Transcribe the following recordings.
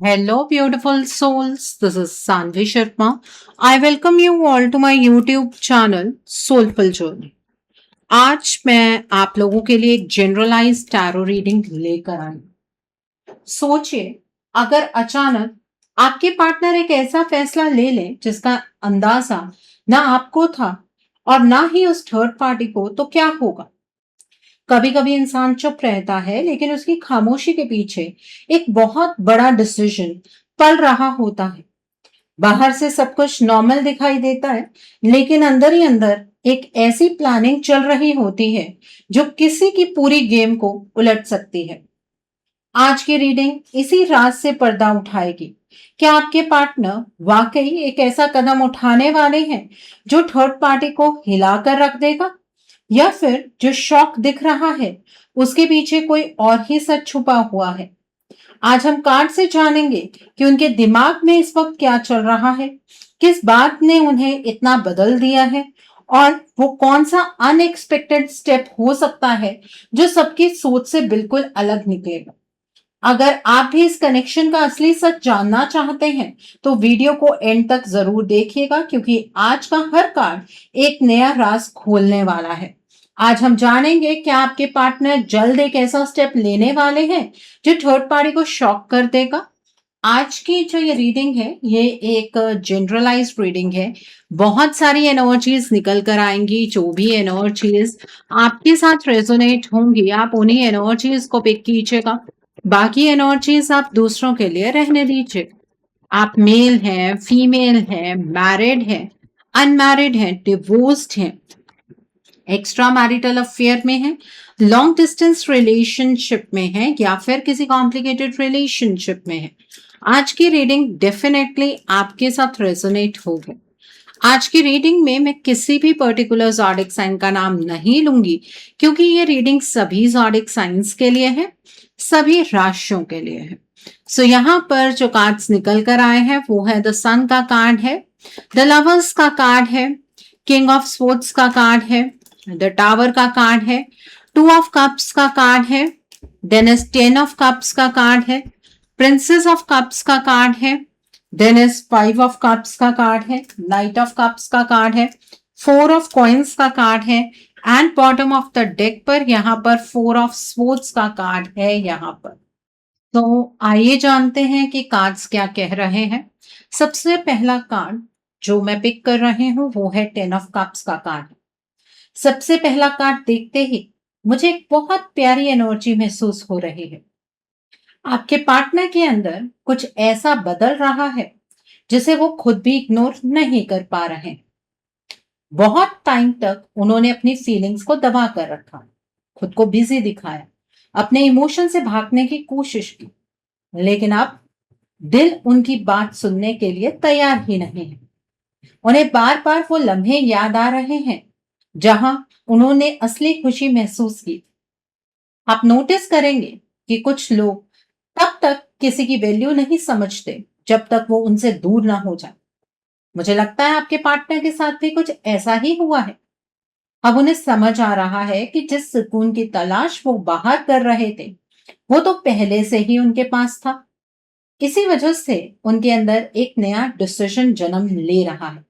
Hello, beautiful souls. This is Sanvi Sharma. I welcome you all to my YouTube channel Soulful Journey. आज मैं आप लोगों के लिए एक जनरलाइज टैरो रीडिंग लेकर आई। सोचिए, अगर अचानक आपके पार्टनर एक ऐसा फैसला ले ले जिसका अंदाजा ना आपको था और ना ही उस थर्ड पार्टी को, तो क्या होगा? कभी कभी इंसान चुप रहता है, लेकिन उसकी खामोशी के पीछे एक बहुत बड़ा डिसीजन पल रहा होता है। बाहर से सब कुछ नॉर्मल दिखाई देता है, लेकिन अंदर ही अंदर एक ऐसी प्लानिंग चल रही होती है जो किसी की पूरी गेम को उलट सकती है। आज की रीडिंग इसी राज से पर्दा उठाएगी। क्या आपके पार्टनर वाकई एक ऐसा कदम उठाने वाले हैं जो थर्ड पार्टी को हिलाकर रख देगा, या फिर जो शौक दिख रहा है उसके पीछे कोई और ही सच छुपा हुआ है? आज हम कार्ड से जानेंगे कि उनके दिमाग में इस वक्त क्या चल रहा है, किस बात ने उन्हें इतना बदल दिया है, और वो कौन सा अनएक्सपेक्टेड स्टेप हो सकता है जो सबकी सोच से बिल्कुल अलग निकलेगा। अगर आप भी इस कनेक्शन का असली सच जानना चाहते हैं तो वीडियो को एंड तक जरूर देखिएगा, क्योंकि आज का हर कार्ड एक नया राज खोलने वाला है। आज हम जानेंगे क्या आपके पार्टनर जल्द एक ऐसा स्टेप लेने वाले हैं जो थर्ड पार्टी को शॉक कर देगा। आज की जो ये रीडिंग है, ये एक जनरलाइज्ड रीडिंग है। बहुत सारी एनर्जीज निकल कर आएंगी। जो भी एनर्जीज आपके साथ रेजोनेट होंगी, आप उन्हीं एनर्जीज को पिक कीजिएगा। बाकी एनर्जीज आप दूसरों के लिए रहने दीजिए। आप मेल हैं, फीमेल हैं, मैरिड हैं, अनमैरिड हैं, डिवोर्स्ड हैं, एक्स्ट्रा मैरिटल अफेयर में है, लॉन्ग डिस्टेंस रिलेशनशिप में है, या फिर किसी कॉम्प्लिकेटेड रिलेशनशिप में है, आज की रीडिंग डेफिनेटली आपके साथ रेजोनेट होगी। आज की रीडिंग में मैं किसी भी पर्टिकुलर ज़ोडिक साइन का नाम नहीं लूंगी, क्योंकि ये रीडिंग सभी ज़ोडिक साइंस के लिए है, सभी राशियों के लिए है। सो यहाँ पर जो कार्ड्स निकल कर आए हैं वो है द सन का कार्ड है, द लवर्स का कार्ड है, किंग ऑफ स्पोर्ट्स का कार्ड है, द टावर का कार्ड है, टू ऑफ कप्स का कार्ड है, देन इज 10 ऑफ कप्स का कार्ड है, प्रिंसेस ऑफ कप्स का कार्ड है, देन इज 5 ऑफ कप्स का कार्ड है, नाइट ऑफ कप्स का कार्ड है, 4 ऑफ कॉइन्स का कार्ड है, and bottom of the deck पर यहाँ पर 4 ऑफ स्पोर्ट्स का कार्ड है यहाँ पर। तो आइए जानते हैं कि कार्ड्स क्या कह रहे हैं। सबसे पहला कार्ड जो मैं पिक कर रही हूँ वो है 10 ऑफ कप्स का कार्ड। सबसे पहला कार्ड देखते ही मुझे एक बहुत प्यारी एनर्जी महसूस हो रही है। आपके पार्टनर के अंदर कुछ ऐसा बदल रहा है जिसे वो खुद भी इग्नोर नहीं कर पा रहे। बहुत टाइम तक उन्होंने अपनी फीलिंग्स को दबा कर रखा, खुद को बिजी दिखाया, अपने इमोशन से भागने की कोशिश की, लेकिन अब दिल उनकी बात सुनने के लिए तैयार ही नहीं है। उन्हें बार बार वो लम्हे याद आ रहे हैं जहां उन्होंने असली खुशी महसूस की। आप नोटिस करेंगे कि कुछ लोग तब तक किसी की वैल्यू नहीं समझते जब तक वो उनसे दूर ना हो जाए। मुझे लगता है आपके पार्टनर के साथ भी कुछ ऐसा ही हुआ है। अब उन्हें समझ आ रहा है कि जिस सुकून की तलाश वो बाहर कर रहे थे वो तो पहले से ही उनके पास था। इसी वजह से उनके अंदर एक नया डिसीजन जन्म ले रहा है।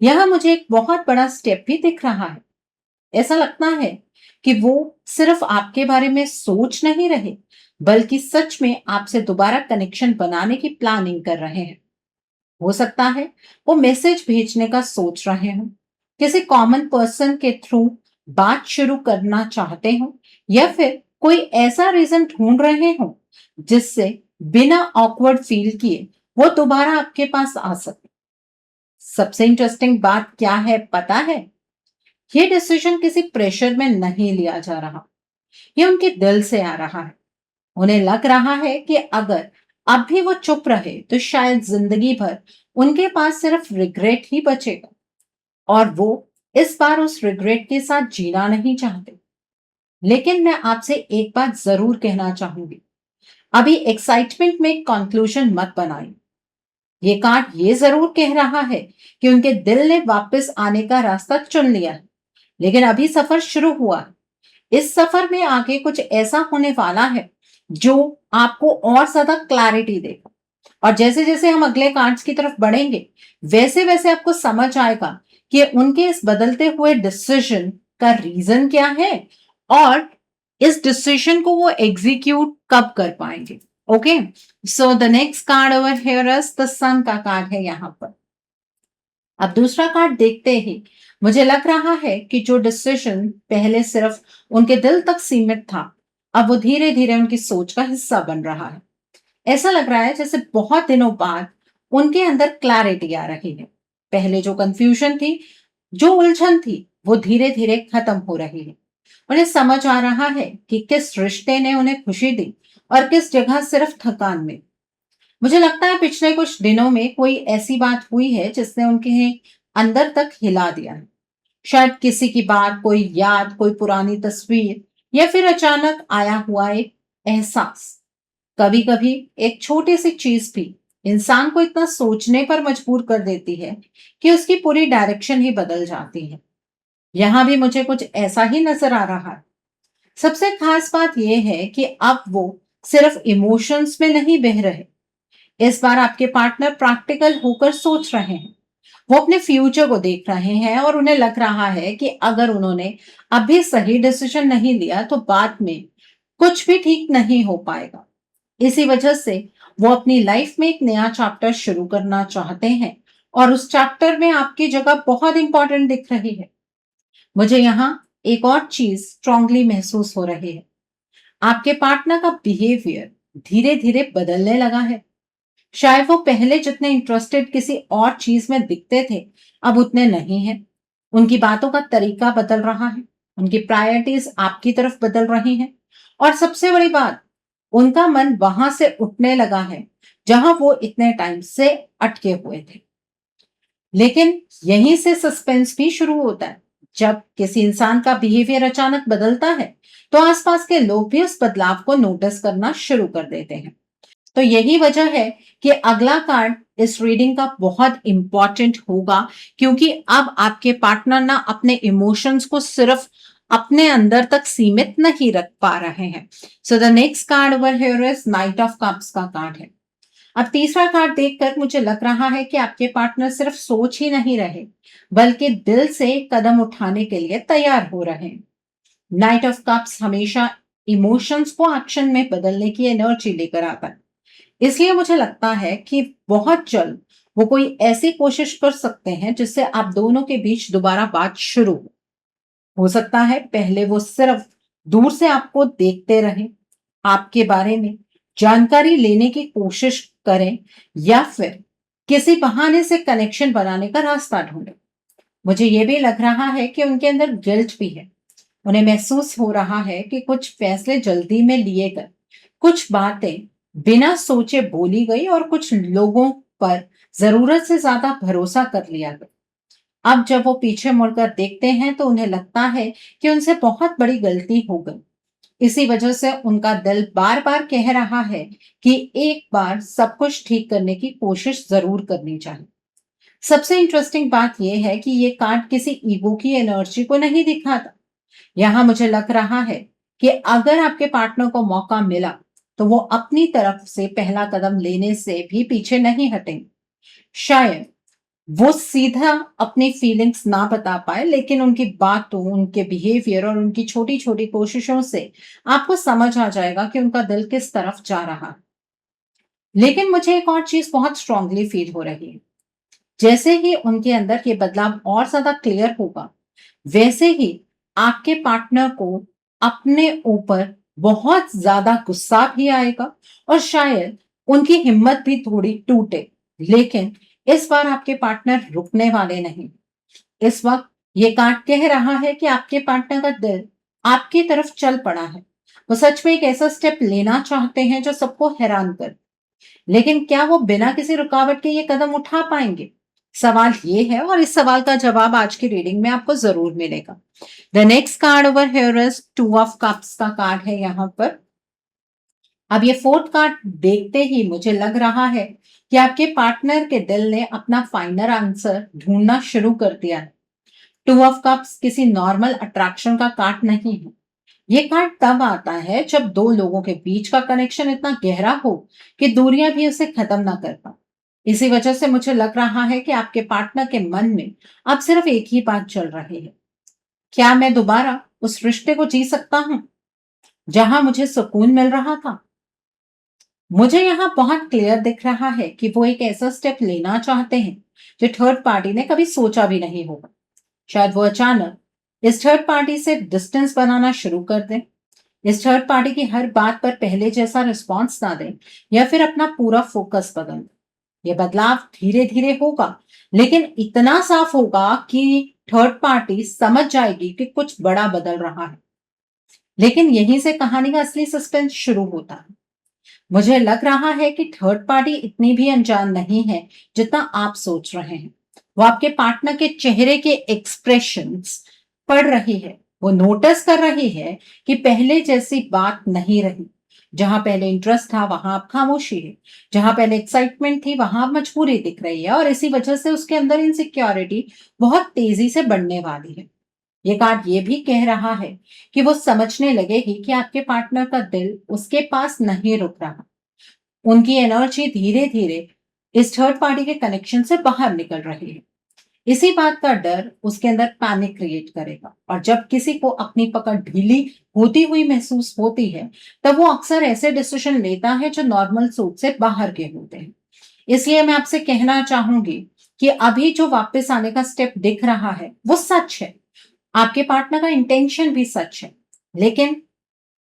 यह मुझे एक बहुत बड़ा स्टेप भी दिख रहा है। ऐसा लगता है कि वो सिर्फ आपके बारे में सोच नहीं रहे, बल्कि सच में आपसे दोबारा कनेक्शन बनाने की प्लानिंग कर रहे हैं। हो सकता है वो मैसेज भेजने का सोच रहे हो, किसी कॉमन पर्सन के थ्रू बात शुरू करना चाहते हो, या फिर कोई ऐसा रीजन ढूंढ रहे हो जिससे बिना ऑकवर्ड फील किए वो दोबारा आपके पास आ सके। सबसे इंटरेस्टिंग बात क्या है पता है? ये डिसीजन किसी प्रेशर में नहीं लिया जा रहा, ये उनके दिल से आ रहा है। उन्हें लग रहा है कि अगर अब भी वो चुप रहे तो शायद जिंदगी भर उनके पास सिर्फ रिग्रेट ही बचेगा, और वो इस बार उस रिग्रेट के साथ जीना नहीं चाहते। लेकिन मैं आपसे एक बात जरूर कहना चाहूंगी, अभी एक्साइटमेंट में कंक्लूजन मत बनाइए। ये कार्ड ये जरूर कह रहा है कि उनके दिल ने वापस आने का रास्ता चुन लिया है, लेकिन अभी सफर शुरू हुआ है। इस सफर में आगे कुछ ऐसा होने वाला है जो आपको और ज्यादा क्लैरिटी देगा। और जैसे जैसे हम अगले कार्ड्स की तरफ बढ़ेंगे, वैसे वैसे आपको समझ आएगा कि उनके इस बदलते हुए डिसीजन का रीजन क्या है और इस डिसीजन को वो एग्जीक्यूट कब कर पाएंगे। Okay, so the next card over here is the sun का कार्ड है यहां पर। अब दूसरा कार्ड देखते ही मुझे लग रहा है कि जो डिसीजन पहले सिर्फ उनके दिल तक सीमित था, अब वो धीरे धीरे उनकी सोच का हिस्सा बन रहा है। ऐसा लग रहा है जैसे बहुत दिनों बाद उनके अंदर क्लैरिटी आ रही है। पहले जो कंफ्यूजन थी, जो उलझन थी, वो धीरे धीरे खत्म हो रही है। उन्हें समझ आ रहा है कि किस रिश्ते ने उन्हें खुशी दी और किस जगह सिर्फ थकान में। मुझे लगता है पिछले कुछ दिनों में कोई ऐसी बात हुई है जिसने उनके अंदर तक हिला दिया है। शायद किसी की बात, कोई याद, कोई पुरानी तस्वीर, या फिर अचानक आया हुआ एक एहसास। कभी कभी एक छोटी सी चीज भी इंसान को इतना सोचने पर मजबूर कर देती है कि उसकी पूरी डायरेक्शन ही बदल जाती है। यहां भी मुझे कुछ ऐसा ही नजर आ रहा है। सबसे खास बात यह है कि अब वो सिर्फ इमोशंस में नहीं बह रहे। इस बार आपके पार्टनर प्रैक्टिकल होकर सोच रहे हैं। वो अपने फ्यूचर को देख रहे हैं और उन्हें लग रहा है कि अगर उन्होंने अभी सही डिसीजन नहीं लिया तो बाद में कुछ भी ठीक नहीं हो पाएगा। इसी वजह से वो अपनी लाइफ में एक नया चैप्टर शुरू करना चाहते हैं और उस चैप्टर में आपकी जगह बहुत इंपॉर्टेंट दिख रही है। मुझे यहाँ एक और चीज स्ट्रांगली महसूस हो रही है। आपके पार्टनर का बिहेवियर धीरे धीरे बदलने लगा है। शायद वो पहले जितने इंटरेस्टेड किसी और चीज में दिखते थे, अब उतने नहीं है। उनकी बातों का तरीका बदल रहा है, उनकी प्रायोरिटीज आपकी तरफ बदल रही हैं, और सबसे बड़ी बात, उनका मन वहां से उठने लगा है जहां वो इतने टाइम से अटके हुए थे। लेकिन यहीं से सस्पेंस भी शुरू होता है। जब किसी इंसान का बिहेवियर अचानक बदलता है, तो आसपास के लोग भी उस बदलाव को नोटिस करना शुरू कर देते हैं। तो यही वजह है कि अगला कार्ड इस रीडिंग का बहुत इंपॉर्टेंट होगा, क्योंकि अब आपके पार्टनर ना अपने इमोशंस को सिर्फ अपने अंदर तक सीमित नहीं रख पा रहे हैं। सो the next card over here is night of cups का कार्ड है। अब तीसरा कार्ड देखकर मुझे लग रहा है कि आपके पार्टनर सिर्फ सोच ही नहीं रहे, बल्कि दिल से कदम उठाने के लिए तैयार हो रहे हैं। नाइट ऑफ कप्स हमेशा इमोशंस को एक्शन में बदलने की एनर्जी लेकर आता है। इसलिए मुझे लगता है कि बहुत जल्द वो कोई ऐसी कोशिश कर सकते हैं जिससे आप दोनों के बीच दोबारा बात शुरू हो सकता है पहले वो सिर्फ दूर से आपको देखते रहें, आपके बारे में जानकारी लेने की कोशिश करें, या फिर किसी बहाने से कनेक्शन बनाने का रास्ता ढूंढें। मुझे ये भी लग रहा है कि उनके अंदर गिल्ट भी है। उन्हें महसूस हो रहा है कि कुछ फैसले जल्दी में लिए गए, कुछ बातें बिना सोचे बोली गई और कुछ लोगों पर जरूरत से ज्यादा भरोसा कर लिया गया। अब जब वो पीछे मुड़कर देखते हैं तो उन्हें लगता है कि उनसे बहुत बड़ी गलती हो गई। इसी वजह से उनका दिल बार बार कह रहा है कि एक बार सब कुछ ठीक करने की कोशिश जरूर करनी चाहिए। सबसे इंटरेस्टिंग बात यह है कि ये कार्ड किसी ईगो की एनर्जी को नहीं दिखाता। यहाँ मुझे लग रहा है कि अगर आपके पार्टनर को मौका मिला तो वो अपनी तरफ से पहला कदम लेने से भी पीछे नहीं हटेंगे। शायद वो सीधा अपनी फीलिंग्स ना बता पाए, लेकिन उनकी बातों, उनके बिहेवियर और उनकी छोटी छोटी कोशिशों से आपको समझ आ जाएगा कि उनका दिल किस तरफ जा रहा है। लेकिन मुझे एक और चीज बहुत स्ट्रांगली फील हो रही है। जैसे ही उनके अंदर ये बदलाव और ज्यादा क्लियर होगा, वैसे ही आपके पार्टनर को अपने ऊपर बहुत ज्यादा गुस्सा भी आएगा और शायद उनकी हिम्मत भी थोड़ी टूटे। लेकिन इस बार आपके पार्टनर रुकने वाले नहीं। इस वक्त ये कार्ड कह रहा है कि आपके पार्टनर का दिल आपकी तरफ चल पड़ा है। वो सच में एक ऐसा स्टेप लेना चाहते हैं जो सबको हैरान कर। लेकिन क्या वो बिना किसी रुकावट के ये कदम उठा पाएंगे? सवाल ये है, और इस सवाल का जवाब आज की रीडिंग में आपको जरूर मिलेगा। The next card over here is two of cups का कार्ड है यहाँ पर। अब ये फोर्थ कार्ड देखते ही मुझे लग रहा है कि आपके पार्टनर के दिल ने अपना फाइनल आंसर ढूंढना शुरू कर दिया है। टू ऑफ कप्स किसी नॉर्मल अट्रैक्शन का कार्ड नहीं है। ये कार्ड तब आता है जब दो लोगों के बीच का कनेक्शन इतना गहरा हो कि दूरियां भी उसे खत्म ना कर पाए। इसी वजह से मुझे लग रहा है कि आपके पार्टनर के मन में अब सिर्फ एक ही बात चल रही है, क्या मैं दोबारा उस रिश्ते को जी सकता हूं जहां मुझे सुकून मिल रहा था। मुझे यहाँ बहुत क्लियर दिख रहा है कि वो एक ऐसा स्टेप लेना चाहते हैं जो थर्ड पार्टी ने कभी सोचा भी नहीं होगा। शायद वो अचानक इस थर्ड पार्टी से डिस्टेंस बनाना शुरू कर दें, इस थर्ड पार्टी की हर बात पर पहले जैसा रिस्पॉन्स ना दें, या फिर अपना पूरा फोकस बदल दें। ये बदलाव धीरे धीरे होगा, लेकिन इतना साफ होगा कि थर्ड पार्टी समझ जाएगी कि कुछ बड़ा बदल रहा है। लेकिन यहीं से कहानी का असली सस्पेंस शुरू होता है। मुझे लग रहा है कि थर्ड पार्टी इतनी भी अनजान नहीं है जितना आप सोच रहे हैं। वो आपके पार्टनर के चेहरे के एक्सप्रेशंस पढ़ रही है। वो नोटिस कर रही है कि पहले जैसी बात नहीं रही। जहां पहले इंटरेस्ट था वहां अब खामोशी है। जहां पहले एक्साइटमेंट थी वहां अब मजबूरी दिख रही है, और इसी वजह से उसके अंदर इनसिक्योरिटी बहुत तेजी से बढ़ने वाली है। ये कार्ड ये भी कह रहा है कि वो समझने लगेगी कि आपके पार्टनर का दिल उसके पास नहीं रुक रहा। उनकी एनर्जी धीरे धीरे इस थर्ड पार्टी के कनेक्शन से बाहर निकल रही है। इसी बात का डर उसके अंदर पैनिक क्रिएट करेगा, और जब किसी को अपनी पकड़ ढीली होती हुई महसूस होती है, तब वो अक्सर ऐसे डिसीजन लेता है जो नॉर्मल सोच से बाहर के होते हैं। इसलिए मैं आपसे कहना चाहूंगी कि अभी जो वापस आने का स्टेप दिख रहा है वो सच है। आपके पार्टनर का इंटेंशन भी सच है, लेकिन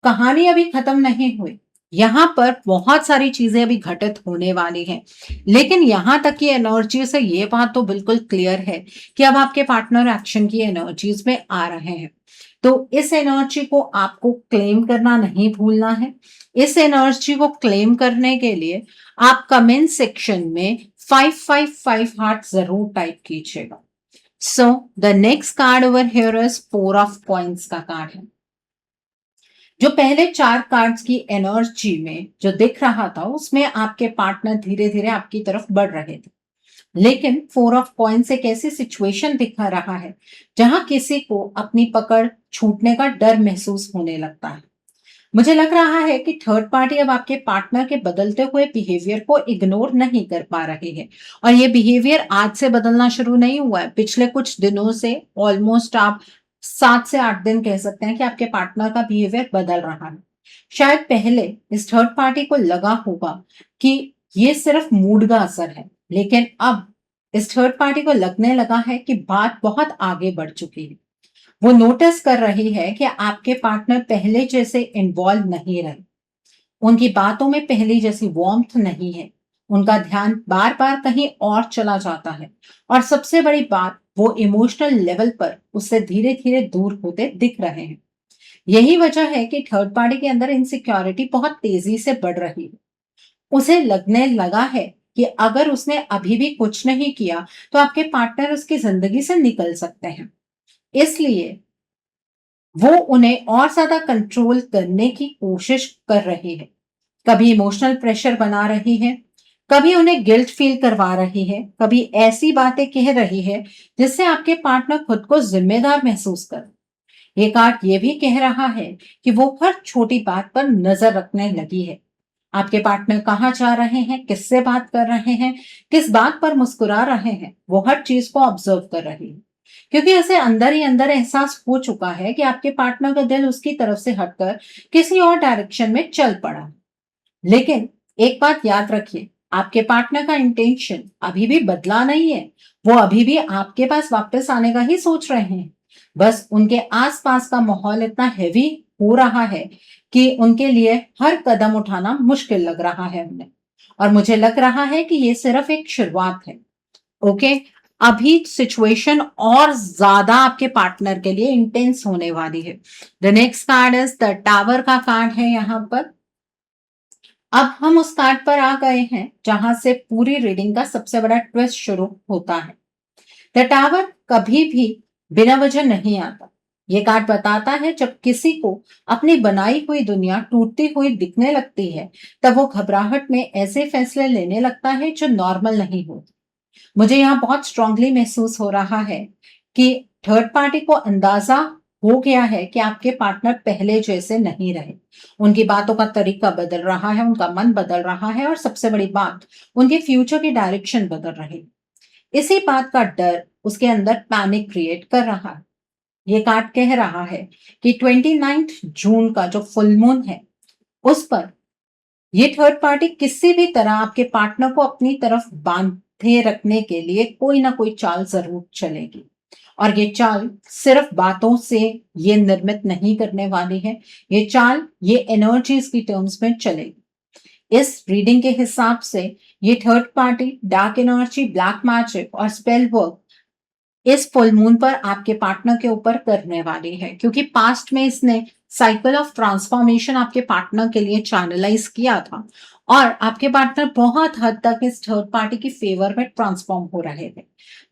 कहानी अभी खत्म नहीं हुई। यहाँ पर बहुत सारी चीजें अभी घटित होने वाली हैं, लेकिन यहां तक की एनर्जी से ये बात तो बिल्कुल क्लियर है कि अब आपके पार्टनर एक्शन की एनर्जीज में आ रहे हैं। तो इस एनर्जी को आपको क्लेम करना नहीं भूलना है। इस एनर्जी को क्लेम करने के लिए आप कमेंट सेक्शन में 555 हार्ट जरूर टाइप कीजिएगा। सो the next card over here is four of coins का कार्ड है। जो पहले चार कार्ड्स की एनर्जी में जो दिख रहा था उसमें आपके पार्टनर धीरे धीरे आपकी तरफ बढ़ रहे थे, लेकिन फोर ऑफ कॉइंस एक ऐसी सिचुएशन दिखा रहा है जहां किसी को अपनी पकड़ छूटने का डर महसूस होने लगता है। मुझे लग रहा है कि थर्ड पार्टी अब आपके पार्टनर के बदलते हुए बिहेवियर को इग्नोर नहीं कर पा रही है, और ये बिहेवियर आज से बदलना शुरू नहीं हुआ है। पिछले कुछ दिनों से ऑलमोस्ट आप 7 से 8 दिन कह सकते हैं कि आपके पार्टनर का बिहेवियर बदल रहा है। शायद पहले इस थर्ड पार्टी को लगा होगा कि ये सिर्फ मूड का असर है, लेकिन अब इस थर्ड पार्टी को लगने लगा है कि बात बहुत आगे बढ़ चुकी है। वो नोटिस कर रही है कि आपके पार्टनर पहले जैसे इन्वॉल्व नहीं रहे। उनकी बातों में पहले जैसी वार्मथ नहीं है। उनका ध्यान बार बार कहीं और चला जाता है, और सबसे बड़ी बात, वो इमोशनल लेवल पर उससे धीरे धीरे दूर होते दिख रहे हैं। यही वजह है कि थर्ड पार्टी के अंदर इनसिक्योरिटी बहुत तेजी से बढ़ रही है। उसे लगने लगा है कि अगर उसने अभी भी कुछ नहीं किया तो आपके पार्टनर उसकी जिंदगी से निकल सकते हैं। इसलिए वो उन्हें और ज्यादा कंट्रोल करने की कोशिश कर रही है। कभी इमोशनल प्रेशर बना रही है, कभी उन्हें गिल्ट फील करवा रही है, कभी ऐसी बातें कह रही है जिससे आपके पार्टनर खुद को जिम्मेदार महसूस कर। ये कार्ड ये भी कह रहा है कि वो हर छोटी बात पर नजर रखने लगी है। आपके पार्टनर कहाँ जा रहे हैं, किससे बात कर रहे हैं, किस बात पर मुस्कुरा रहे हैं, वो हर चीज को ऑब्जर्व कर रही है। क्योंकि उसे अंदर ही अंदर एहसास हो चुका है कि आपके पार्टनर का दिल उसकी तरफ से हटकर किसी और डायरेक्शन में चल पड़ा है। लेकिन एक बात याद रखिए, आपके पार्टनर का इंटेंशन अभी भी बदला नहीं है। वो अभी भी आपके पास वापस आने का ही सोच रहे हैं। बस उनके आसपास का माहौल इतना हैवी हो रहा है कि उनके लिए हर कदम उठाना मुश्किल लग रहा है उन्हें। और मुझे लग रहा है कि ये सिर्फ एक शुरुआत है। ओके, अभी सिचुएशन और ज्यादा आपके पार्टनर के लिए इंटेंस होने वाली है। The next card is the tower का कार्ड है यहाँ पर। अब हम उस कार्ड पर आ गए हैं जहां से पूरी रीडिंग का सबसे बड़ा ट्विस्ट शुरू होता है। द टावर कभी भी बिना वजह नहीं आता। ये कार्ड बताता है जब किसी को अपनी बनाई हुई दुनिया टूटती हुई दिखने लगती है, तब वो घबराहट में ऐसे फैसले लेने लगता है जो नॉर्मल नहीं होते। मुझे यहाँ बहुत स्ट्रांगली महसूस हो रहा है कि थर्ड पार्टी को अंदाजा हो गया है कि आपके पार्टनर पहले जैसे नहीं रहे। उनकी बातों का तरीका बदल रहा है, उनका मन बदल रहा है और सबसे बड़ी बात, उनके फ्यूचर की डायरेक्शन बदल रही है। इसी बात का डर उसके अंदर पैनिक क्रिएट कर रहा है। ये कार्ड कह रहा है कि 29 जून का जो फुल मून है, उस पर ये थर्ड पार्टी किसी भी तरह आपके पार्टनर को अपनी तरफ बांधे रखने के लिए कोई ना कोई चाल जरूर चलेगी। और ये चाल सिर्फ बातों से ये निर्मित नहीं करने वाली है। ये चाल ये एनर्जीज की टर्म्स में चलेगी। इस रीडिंग के हिसाब से ये third party dark energy, black magic और स्पेल वर्क इस फुल मून पर आपके पार्टनर के ऊपर करने वाली है, क्योंकि पास्ट में इसने साइकिल ऑफ ट्रांसफॉर्मेशन आपके पार्टनर के लिए चैनलाइज किया था और आपके पार्टनर बहुत हद तक इस थर्ड पार्टी की फेवर में ट्रांसफॉर्म हो रहे थे।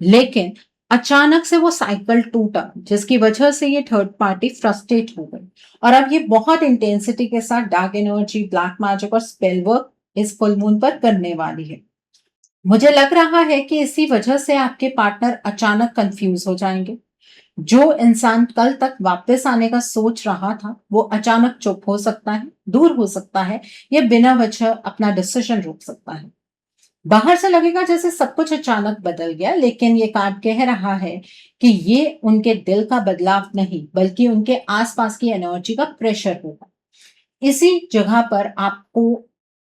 लेकिन अचानक से वो साइकिल टूटा, जिसकी वजह से ये थर्ड पार्टी फ्रस्ट्रेट हो गई और अब ये बहुत इंटेंसिटी के साथ डार्क एनर्जी, ब्लैक मैजिक और स्पेल वर्क इस फुल मून पर करने वाली है। मुझे लग रहा है कि इसी वजह से आपके पार्टनर अचानक कंफ्यूज हो जाएंगे। जो इंसान कल तक वापस आने का सोच रहा था, वो अचानक चुप हो सकता है, दूर हो सकता है या बिना वजह अपना डिसीजन रोक सकता है। बाहर से लगेगा जैसे सब कुछ अचानक बदल गया, लेकिन ये कार्ड कह रहा है कि ये उनके दिल का बदलाव नहीं, बल्कि उनके आसपास की एनर्जी का प्रेशर होगा। इसी जगह पर आपको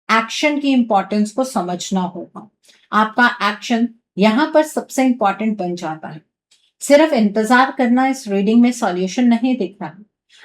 एक्शन की इंपॉर्टेंस को समझना होगा। आपका एक्शन यहाँ पर सबसे इंपॉर्टेंट बन जाता है। सिर्फ इंतजार करना इस रीडिंग में सॉल्यूशन नहीं दिख रहा।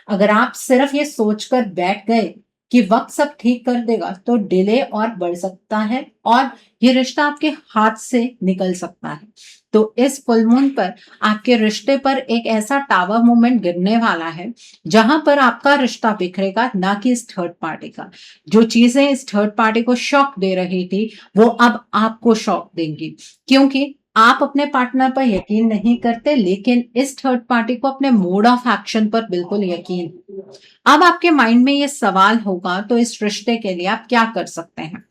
अगर आप सिर्फ ये सोचकर बैठ गए कि वक्त सब ठीक कर देगा, तो डिले और बढ़ सकता है और ये रिश्ता आपके हाथ से निकल सकता है। तो इस फुल मून पर आपके रिश्ते पर एक ऐसा टावर मूवमेंट गिरने वाला है, जहां पर आपका रिश्ता बिखरेगा, ना कि इस थर्ड पार्टी का। जो चीजें इस थर्ड पार्टी को शॉक दे रही थी, वो अब आपको शॉक देंगी, क्योंकि आप अपने पार्टनर पर यकीन नहीं करते, लेकिन इस थर्ड पार्टी को अपने मोड ऑफ एक्शन पर बिल्कुल यकीन है। अब आपके माइंड में ये सवाल होगा, तो इस रिश्ते के लिए आप क्या कर सकते हैं?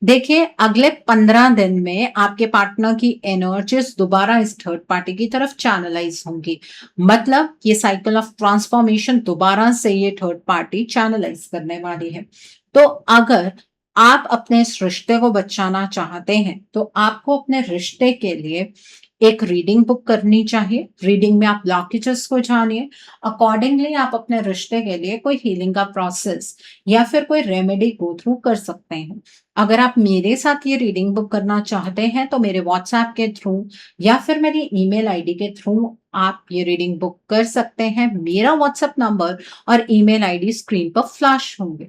देखिए, अगले 15 दिन में आपके पार्टनर की एनर्जीज दोबारा इस थर्ड पार्टी की तरफ चैनलाइज होंगी। मतलब ये साइकिल ऑफ ट्रांसफॉर्मेशन दोबारा से ये थर्ड पार्टी चैनलाइज करने वाली है। तो अगर आप अपने इस रिश्ते को बचाना चाहते हैं, तो आपको अपने रिश्ते के लिए एक रीडिंग बुक करनी चाहिए। रीडिंग में आप ब्लॉकेजेस को जानिए। अकॉर्डिंगली आप अपने रिश्ते के लिए कोई हीलिंग का प्रोसेस या फिर कोई रेमेडी गो थ्रू कर सकते हैं। अगर आप मेरे साथ ये रीडिंग बुक करना चाहते हैं, तो मेरे व्हाट्सएप के थ्रू या फिर मेरी ईमेल आईडी के थ्रू आप ये रीडिंग बुक कर सकते हैं। मेरा व्हाट्सएप नंबर और ईमेल आईडी स्क्रीन पर फ्लैश होंगे।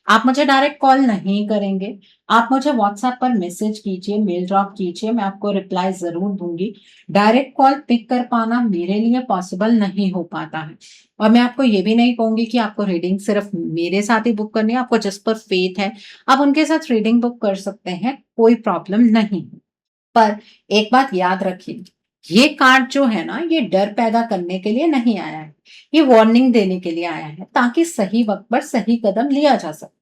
आप मुझे डायरेक्ट कॉल नहीं करेंगे, आप मुझे व्हाट्सएप पर मैसेज कीजिए, मेल ड्रॉप कीजिए, मैं आपको रिप्लाई जरूर दूंगी। डायरेक्ट कॉल पिक कर पाना मेरे लिए पॉसिबल नहीं हो पाता है। और मैं आपको ये भी नहीं कहूंगी कि आपको रीडिंग सिर्फ मेरे साथ ही बुक करनी है। आपको जिस पर फेथ है, आप उनके साथ रीडिंग बुक कर सकते हैं, कोई प्रॉब्लम नहीं। पर एक बात याद रखिए, ये कार्ड जो है ना, ये डर पैदा करने के लिए नहीं आया है। ये वार्निंग देने के लिए आया है, ताकि सही वक्त पर सही कदम लिया जा सके।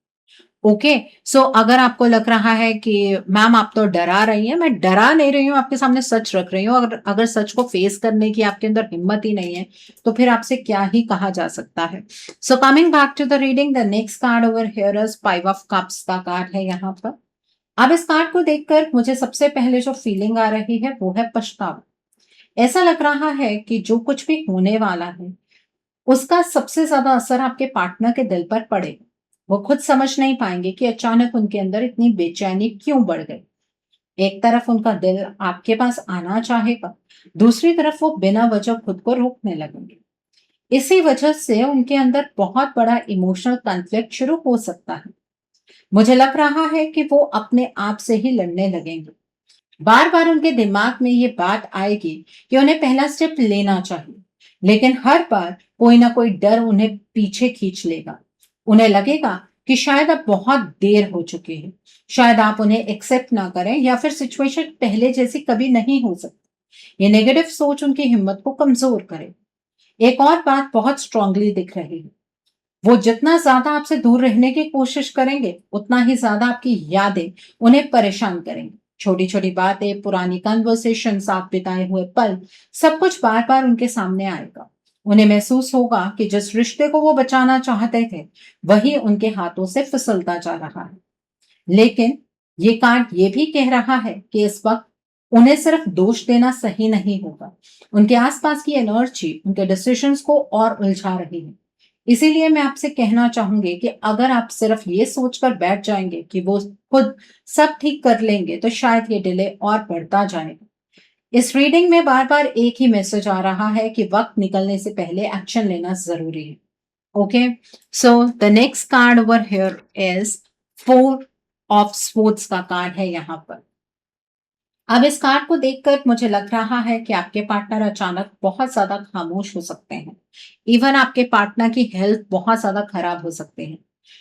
ओके, सो अगर आपको लग रहा है कि मैम आप तो डरा रही हैं, मैं डरा नहीं रही हूँ, आपके सामने सच रख रही हूँ। अगर अगर सच को फेस करने की आपके अंदर हिम्मत ही नहीं है, तो फिर आपसे क्या ही कहा जा सकता है। So coming back to the reading, the next card over here is 5 of cups का कार्ड है यहाँ पर। अब इस कार्ड को देखकर मुझे सबसे पहले जो फीलिंग आ रही है, वो है पछतावा। ऐसा लग रहा है कि जो कुछ भी होने वाला है, उसका सबसे ज्यादा असर आपके पार्टनर के दिल पर पड़ेगा। वो खुद समझ नहीं पाएंगे कि अचानक उनके अंदर इतनी बेचैनी क्यों बढ़ गई। एक तरफ उनका दिल आपके पास आना चाहेगा, दूसरी तरफ वो बिना वजह खुद को रोकने लगेंगे। इसी वजह से उनके अंदर बहुत बड़ा इमोशनल कॉन्फ्लिक्ट शुरू हो सकता है। मुझे लग रहा है कि वो अपने आप से ही लड़ने लगेंगे। बार बार उनके दिमाग में ये बात आएगी कि उन्हें पहला स्टेप लेना चाहिए, लेकिन हर बार कोई ना कोई डर उन्हें पीछे खींच लेगा। उन्हें लगेगा कि शायद अब बहुत देर हो चुकी है, शायद आप उन्हें एक्सेप्ट ना करें या फिर सिचुएशन पहले जैसी कभी नहीं हो सकती। ये नेगेटिव सोच उनकी हिम्मत को कमजोर करे। एक और बात बहुत स्ट्रांगली दिख रही है, वो जितना ज्यादा आपसे दूर रहने की कोशिश करेंगे, उतना ही ज्यादा आपकी यादें उन्हें परेशान करेंगी। छोटी छोटी बातें, पुरानी कन्वर्सेशन, साथ बिताए हुए पल, सब कुछ बार बार उनके सामने आएगा। उन्हें महसूस होगा कि जिस रिश्ते को वो बचाना चाहते थे, वही उनके हाथों से फिसलता जा रहा है। लेकिन ये कार्ड ये भी कह रहा है कि इस वक्त उन्हें सिर्फ दोष देना सही नहीं होगा। उनके आसपास की एनर्जी उनके डिसीजंस को और उलझा रही है। इसीलिए मैं आपसे कहना चाहूंगी कि अगर आप सिर्फ ये सोचकर बैठ जाएंगे कि वो खुद सब ठीक कर लेंगे, तो शायद ये डिले और बढ़ता जाएगा। इस रीडिंग में बार बार एक ही मैसेज आ रहा है कि वक्त निकलने से पहले एक्शन लेना जरूरी है। Okay, so the next card over here is 4 of sports का कार्ड है यहाँ पर। अब इस कार्ड को देखकर मुझे लग रहा है कि आपके पार्टनर अचानक बहुत ज्यादा खामोश हो सकते हैं। इवन आपके पार्टनर की हेल्थ बहुत ज्यादा खराब हो सकती है।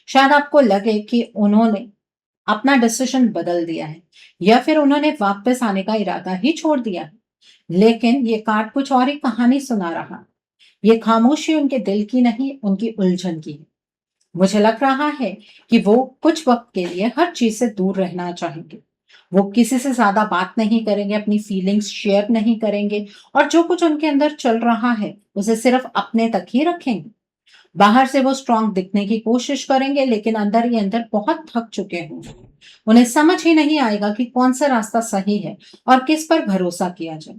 शायद आपको लगे कि उन्होंने अपना डिसीजन बदल दिया है, या फिर उन्होंने वापस आने का इरादा ही छोड़ दिया है। लेकिन ये कार्ड कुछ और ही कहानी सुना रहा। ये खामोशी उनके दिल की नहीं, उनकी उलझन की है। मुझे लग रहा है कि वो कुछ वक्त के लिए हर चीज से दूर रहना चाहेंगे। वो किसी से ज्यादा बात नहीं करेंगे, अपनी फीलिंग्स शेयर नहीं करेंगे, और जो कुछ उनके अंदर चल रहा है उसे सिर्फ अपने तक ही रखेंगे। बाहर से वो स्ट्रांग दिखने की कोशिश करेंगे, लेकिन अंदर ही अंदर बहुत थक चुके होंगे। उन्हें समझ ही नहीं आएगा कि कौन सा रास्ता सही है और किस पर भरोसा किया जाए।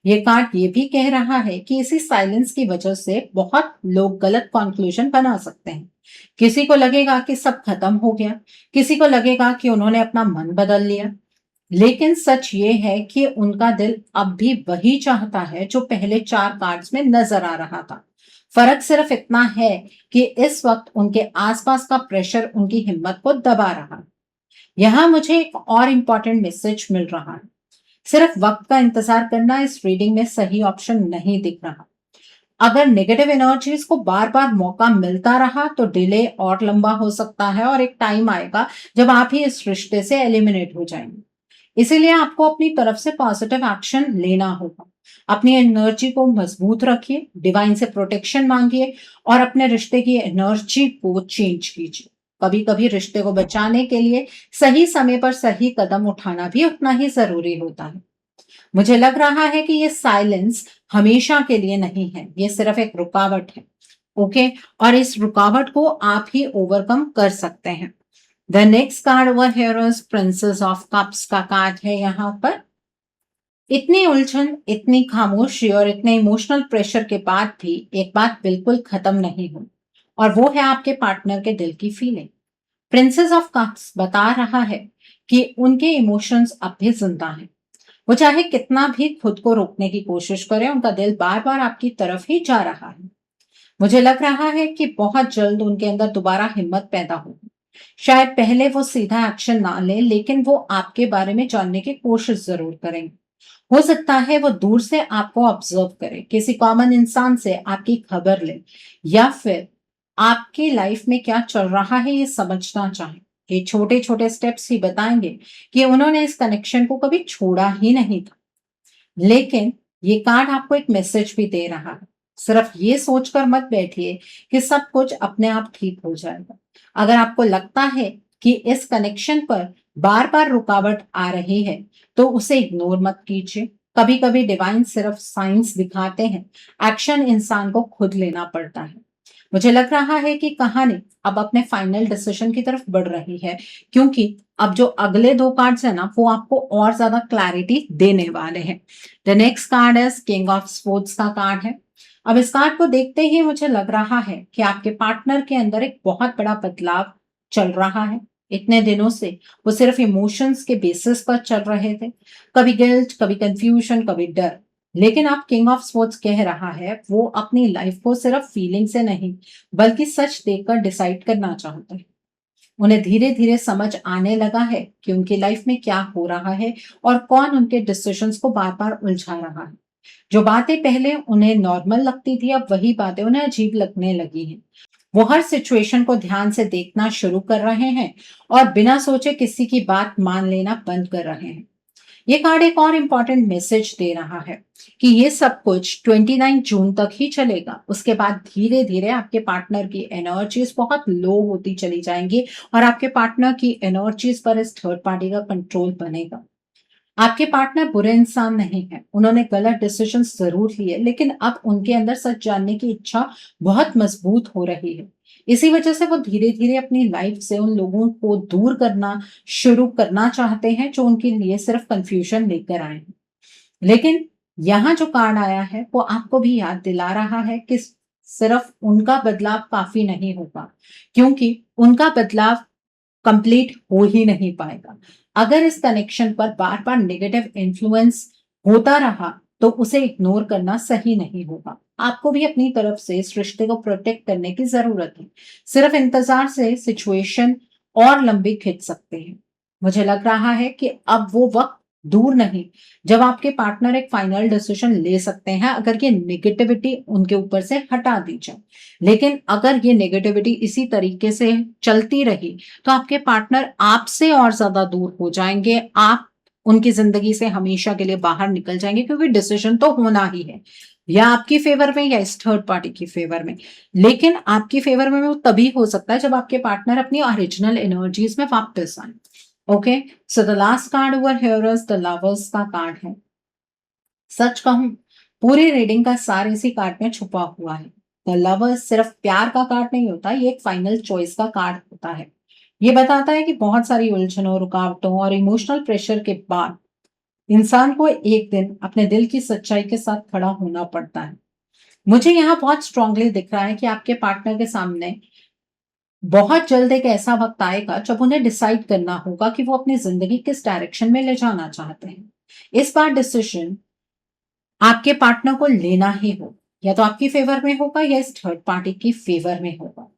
ये कार्ड ये भी कह रहा है कि इसी साइलेंस की वजह से बहुत लोग गलत कंक्लूजन बना सकते हैं। किसी को लगेगा कि सब खत्म हो गया, किसी को लगेगा कि उन्होंने अपना मन बदल लिया। लेकिन सच ये है कि उनका दिल अब भी वही चाहता है जो पहले 4 कार्ड्स में नजर आ रहा था। फर्क सिर्फ इतना है कि इस वक्त उनके आसपास का प्रेशर उनकी हिम्मत को दबा रहा है। यहाँ मुझे एक और इम्पोर्टेंट मैसेज मिल रहा है। सिर्फ वक्त का इंतजार करना इस रीडिंग में सही ऑप्शन नहीं दिख रहा। अगर नेगेटिव एनर्जीज को बार बार मौका मिलता रहा, तो डिले और लंबा हो सकता है, और एक टाइम आएगा जब आप ही इस रिश्ते से एलिमिनेट हो जाएंगे। इसीलिए आपको अपनी तरफ से पॉजिटिव एक्शन लेना होगा। अपनी एनर्जी को मजबूत रखिए, डिवाइन से प्रोटेक्शन मांगिए, और अपने रिश्ते की एनर्जी को चेंज कीजिए। कभी कभी रिश्ते को बचाने के लिए सही समय पर सही कदम उठाना भी उतना ही जरूरी होता है। मुझे लग रहा है कि ये साइलेंस हमेशा के लिए नहीं है, ये सिर्फ एक रुकावट है। ओके, और इस रुकावट को आप ही ओवरकम कर सकते हैं। The next card over here is princess of cups का कार्ड है यहाँ पर। इतनी उलझन, इतनी खामोशी और इतने इमोशनल प्रेशर के बाद भी एक बात बिल्कुल खत्म नहीं हुई, और वो है आपके पार्टनर के दिल की फीलिंग। प्रिंसेस ऑफ कप्स बता रहा है कि उनके इमोशंस अब भी जिंदा हैं। वो चाहे कितना भी खुद को रोकने की कोशिश करे, उनका दिल बार बार आपकी तरफ ही जा रहा है। मुझे लग रहा है कि बहुत जल्द उनके अंदर दोबारा हिम्मत पैदा होगी। शायद पहले वो सीधा एक्शन ना ले, लेकिन वो आपके बारे में जानने की कोशिश जरूर करेंगे। हो सकता है वो दूर से आपको ऑब्जर्व करे, किसी कॉमन इंसान से आपकी खबर ले, या फिर आपकी लाइफ में क्या चल रहा है ये समझना चाहे। ये छोटे छोटे स्टेप्स ही बताएंगे कि उन्होंने इस कनेक्शन को कभी छोड़ा ही नहीं था। लेकिन ये कार्ड आपको एक मैसेज भी दे रहा है। सिर्फ ये सोचकर मत बैठिए कि सब कुछ अपने आप ठीक हो जाएगा। अगर आपको लगता है कि इस कनेक्शन पर बार बार रुकावट आ रही है, तो उसे इग्नोर मत कीजिए। कभी कभी डिवाइन सिर्फ साइंस दिखाते हैं, एक्शन इंसान को खुद लेना पड़ता है। मुझे लग रहा है कि कहानी अब अपने फाइनल डिसीजन की तरफ बढ़ रही है, क्योंकि अब जो अगले 2 कार्ड्स है ना, वो आपको और ज्यादा क्लैरिटी देने वाले हैं। The next card is king of sports का कार्ड है। अब इस कार्ड को देखते ही मुझे लग रहा है कि आपके पार्टनर के अंदर एक बहुत बड़ा बदलाव चल रहा है। इतने दिनों से वो सिर्फ इमोशंस के बेसिस पर चल रहे थे, कभी गिल्ट, कभी कंफ्यूजन, कभी डर। लेकिन अब किंग ऑफ स्पोर्ट्स कह रहा है वो अपनी लाइफ को सिर्फ फीलिंग से नहीं, बल्कि सच देखकर डिसाइड करना चाहते हैं। उन्हें धीरे धीरे समझ आने लगा है कि उनकी लाइफ में क्या हो रहा है, और कौन उनके डिसीजंस को बार बार उलझा रहा है। जो बातें पहले उन्हें नॉर्मल लगती थी, अब वही बातें उन्हें अजीब लगने लगी हैं। वो हर सिचुएशन को ध्यान से देखना शुरू कर रहे हैं, और बिना सोचे किसी की बात मान लेना बंद कर रहे हैं। ये कार्ड एक और इम्पॉर्टेंट मैसेज दे रहा है कि ये सब कुछ 29 जून तक ही चलेगा। उसके बाद धीरे धीरे आपके पार्टनर की एनर्जीज बहुत लो होती चली जाएंगी, और आपके पार्टनर की एनर्जीज पर इस थर्ड पार्टी का कंट्रोल बनेगा। आपके पार्टनर बुरे इंसान नहीं है, उन्होंने गलत डिसीजन जरूर लिए, लेकिन अब उनके अंदर सच जानने की इच्छा बहुत मजबूत हो रही है। इसी वजह से वो धीरे धीरे अपनी लाइफ से उन लोगों को दूर करना शुरू करना चाहते हैं जो उनके लिए सिर्फ कंफ्यूजन लेकर आए हैं। लेकिन यहाँ जो कार्ड आया है वो आपको भी याद दिला रहा है कि सिर्फ उनका बदलाव काफी नहीं होगा, क्योंकि उनका बदलाव कंप्लीट हो ही नहीं पाएगा। अगर इस कनेक्शन पर बार बार नेगेटिव इन्फ्लुएंस होता रहा तो उसे इग्नोर करना सही नहीं होगा। आपको भी अपनी तरफ से इस रिश्ते को प्रोटेक्ट करने की जरूरत है। सिर्फ इंतजार से सिचुएशन और लंबी खिंच सकते हैं। मुझे लग रहा है कि अब वो वक्त दूर नहीं जब आपके पार्टनर एक फाइनल डिसीजन ले सकते हैं, अगर ये नेगेटिविटी उनके ऊपर से हटा दी जाए। लेकिन अगर ये नेगेटिविटी इसी तरीके से चलती रही तो आपके पार्टनर आपसे और ज्यादा दूर हो जाएंगे। आप उनकी जिंदगी से हमेशा के लिए बाहर निकल जाएंगे, क्योंकि डिसीजन तो होना ही है, या आपकी फेवर में या इस थर्ड पार्टी की फेवर में। लेकिन आपकी फेवर में वो तभी हो सकता है जब आपके पार्टनर अपनी ओरिजिनल एनर्जीज में वापस आए। Okay, so the last card over here is the lovers का कार्ड है। सच कहूं, पूरी रीडिंग का सार इसी कार्ड में छुपा हुआ है। द लवर्स सिर्फ प्यार का कार्ड नहीं होता, ये एक फाइनल चॉइस का कार्ड होता है। ये बताता है कि बहुत सारी उलझनों, रुकावटों और इमोशनल प्रेशर के बाद इंसान को एक दिन अपने दिल की सच्चाई के साथ खड़ा होना पड़ता है। मुझे यहाँ बहुत स्ट्रांगली दिख रहा है कि आपके पार्टनर के सामने बहुत जल्द एक ऐसा वक्त आएगा जब उन्हें डिसाइड करना होगा कि वो अपनी जिंदगी किस डायरेक्शन में ले जाना चाहते हैं। इस बार डिसीजन आपके पार्टनर को लेना ही हो, या तो आपकी फेवर में होगा या इस थर्ड पार्टी की फेवर में होगा।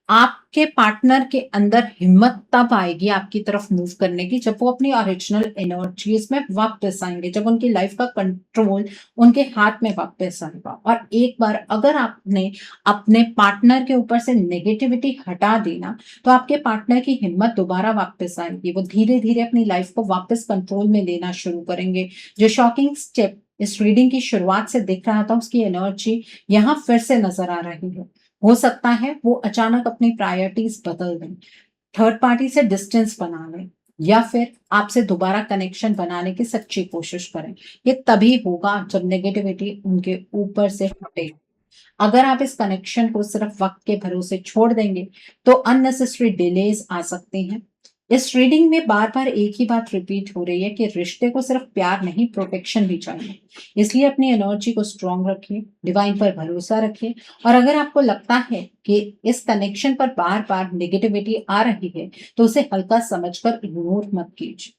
आपके पार्टनर के अंदर हिम्मत तब आएगी आपकी तरफ मूव करने की जब वो अपनी ओरिजिनल एनर्जीज में वापस आएंगे, जब उनकी लाइफ का कंट्रोल उनके हाथ में वापस आएगा। और एक बार अगर आपने अपने पार्टनर के ऊपर से नेगेटिविटी हटा दी ना, तो आपके पार्टनर की हिम्मत दोबारा वापस आएगी। वो धीरे धीरे अपनी लाइफ को वापस कंट्रोल में लेना शुरू करेंगे। जो शॉकिंग स्टेप इस रीडिंग की शुरुआत से दिख रहा था, उसकी एनर्जी यहाँ फिर से नजर आ रही है। हो सकता है वो अचानक अपनी प्रायोरिटीज बदल दें, थर्ड पार्टी से डिस्टेंस बना लें, या फिर आपसे दोबारा कनेक्शन बनाने की सच्ची कोशिश करें। ये तभी होगा जब नेगेटिविटी उनके ऊपर से हटे। अगर आप इस कनेक्शन को सिर्फ वक्त के भरोसे छोड़ देंगे तो अननेसेसरी डिलेज आ सकते हैं। इस रीडिंग में बार बार एक ही बात रिपीट हो रही है कि रिश्ते को सिर्फ प्यार नहीं, प्रोटेक्शन भी चाहिए। इसलिए अपनी एनर्जी को स्ट्रांग रखिए, डिवाइन पर भरोसा रखिए। और अगर आपको लगता है कि इस कनेक्शन पर बार बार नेगेटिविटी आ रही है तो उसे हल्का समझकर इग्नोर मत कीजिए।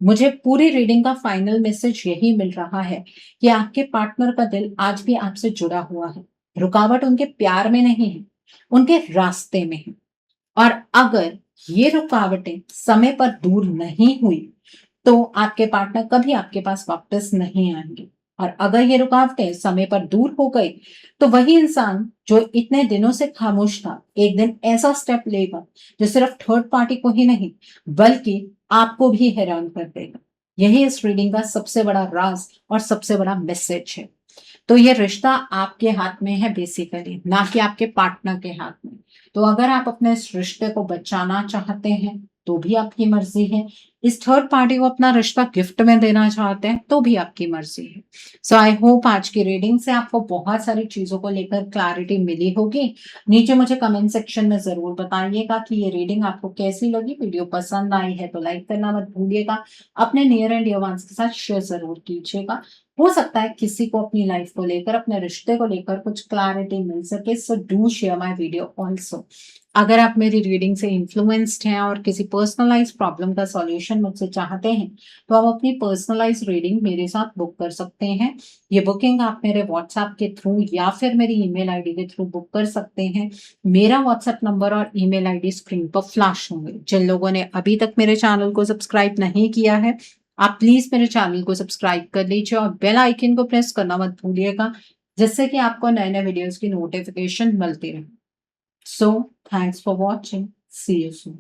मुझे पूरी रीडिंग का फाइनल मैसेज यही मिल रहा है कि आपके पार्टनर का दिल आज भी आपसे जुड़ा हुआ है। रुकावट उनके प्यार में नहीं है, उनके रास्ते में है। और अगर ये रुकावटें समय पर दूर नहीं हुई तो आपके पार्टनर कभी आपके पास वापस नहीं आएंगे। और अगर ये रुकावटें समय पर दूर हो गई तो वही इंसान जो इतने दिनों से खामोश था, एक दिन ऐसा स्टेप लेगा जो सिर्फ थर्ड पार्टी को ही नहीं बल्कि आपको भी हैरान कर देगा। यही इस रीडिंग का सबसे बड़ा राज और सबसे बड़ा मैसेज है। तो ये रिश्ता आपके हाथ में है बेसिकली, ना कि आपके पार्टनर के हाथ में। तो अगर आप अपने इस रिश्ते को बचाना चाहते हैं तो भी आपकी मर्जी है। इस थर्ड पार्टी को अपना रिश्ता गिफ्ट में देना चाहते हैं तो भी आपकी मर्जी है। सो आई होप आज की रीडिंग से आपको बहुत सारी चीजों को लेकर क्लैरिटी मिली होगी। नीचे मुझे कमेंट सेक्शन में जरूर बताइएगा कि ये रीडिंग आपको कैसी लगी। वीडियो पसंद आई है तो लाइक करना मत भूलिएगा। अपने नियर एंड डियर वंस के साथ शेयर जरूर कीजिएगा। हो सकता है किसी को अपनी लाइफ को लेकर, अपने रिश्ते को लेकर कुछ क्लैरिटी मिल सके। So do share my video also. अगर आप मेरी रीडिंग से इन्फ्लुएंस्ड हैं और किसी पर्सनलाइज प्रॉब्लम का सॉल्यूशन मुझसे चाहते हैं तो आप अपनी पर्सनलाइज रीडिंग मेरे साथ बुक कर सकते हैं। ये बुकिंग आप मेरे व्हाट्सएप के थ्रू या फिर मेरी ईमेल आईडी के थ्रू बुक कर सकते हैं। मेरा व्हाट्सएप नंबर और ईमेल आईडी स्क्रीन पर फ्लैश होंगे। जिन लोगों ने अभी तक मेरे चैनल को सब्सक्राइब नहीं किया है, आप प्लीज मेरे चैनल को सब्सक्राइब कर लीजिए और बेल आइकन को प्रेस करना मत भूलिएगा, जिससे कि आपको नए नए वीडियोस की नोटिफिकेशन मिलती रहे। So thanks for watching, see you soon.